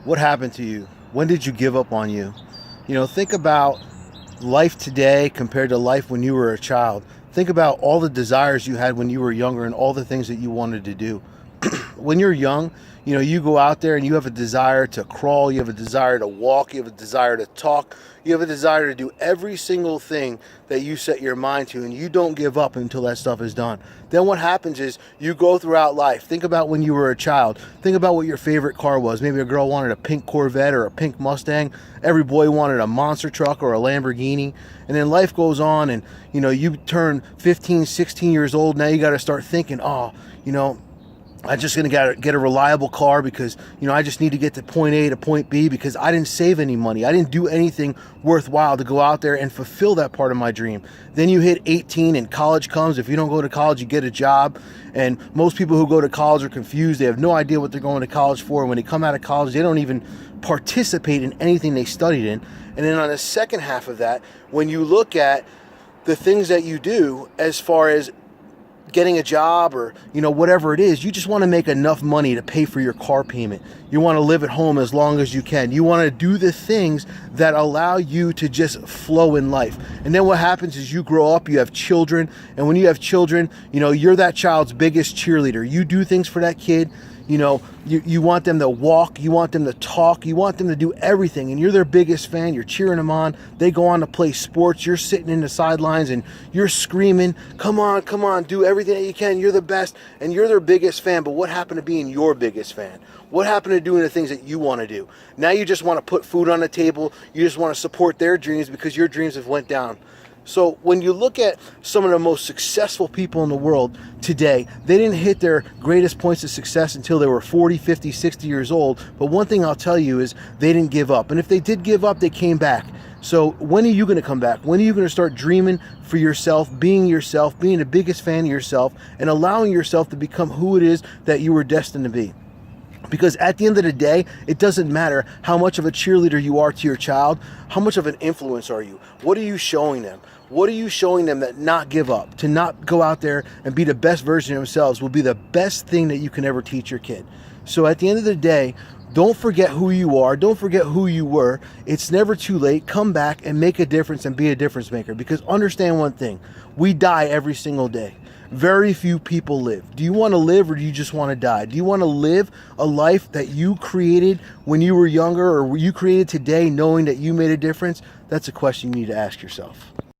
What happened to you? When did you give up on you? Think about life today compared to life when you were a child. Think about all the desires you had when you were younger and all the things that you wanted to do. When you're young, you go out there and you have a desire to crawl, you have a desire to walk, you have a desire to talk, you have a desire to do every single thing that you set your mind to, and you don't give up until that stuff is done. Then what happens is you go throughout life. Think about when you were a child. Think about what your favorite car was. Maybe a girl wanted a pink Corvette or a pink Mustang. Every boy wanted a monster truck or a Lamborghini. And then life goes on and, you turn 15, 16 years old. Now you got to start thinking, I'm just going to get a reliable car because, I just need to get to point A to point B because I didn't save any money. I didn't do anything worthwhile to go out there and fulfill that part of my dream. Then you hit 18 and college comes. If you don't go to college, you get a job. And most people who go to college are confused. They have no idea what they're going to college for. And when they come out of college, they don't even participate in anything they studied in. And then on the second half of that, when you look at the things that you do as far as getting a job or whatever it is, you just want to make enough money to pay for your car payment. You want to live at home as long as you can. You want to do the things that allow you to just flow in life. And then what happens is you grow up, you have children, and when you have children, you're that child's biggest cheerleader. You do things for that kid. You want them to walk, you want them to talk, you want them to do everything, and you're their biggest fan. You're cheering them on. They go on to play sports. You're sitting in the sidelines and you're screaming, come on, do everything that you can. You're the best, and you're their biggest fan. But what happened to being your biggest fan? What happened to doing the things that you want to do? Now you just want to put food on the table. You just want to support their dreams because your dreams have went down. So when you look at some of the most successful people in the world today, they didn't hit their greatest points of success until they were 40, 50, 60 years old. But one thing I'll tell you is they didn't give up. And if they did give up, they came back. So when are you going to come back? When are you going to start dreaming for yourself, being the biggest fan of yourself, and allowing yourself to become who it is that you were destined to be? Because at the end of the day, it doesn't matter how much of a cheerleader you are to your child. How much of an influence are you? What are you showing them? What are you showing them that not give up, to not go out there and be the best version of themselves will be the best thing that you can ever teach your kid. So at the end of the day, don't forget who you are. Don't forget who you were. It's never too late. Come back and make a difference and be a difference maker. Because understand one thing, we die every single day. Very few people live. Do you want to live or do you just want to die? Do you want to live a life that you created when you were younger or you created today knowing that you made a difference? That's a question you need to ask yourself.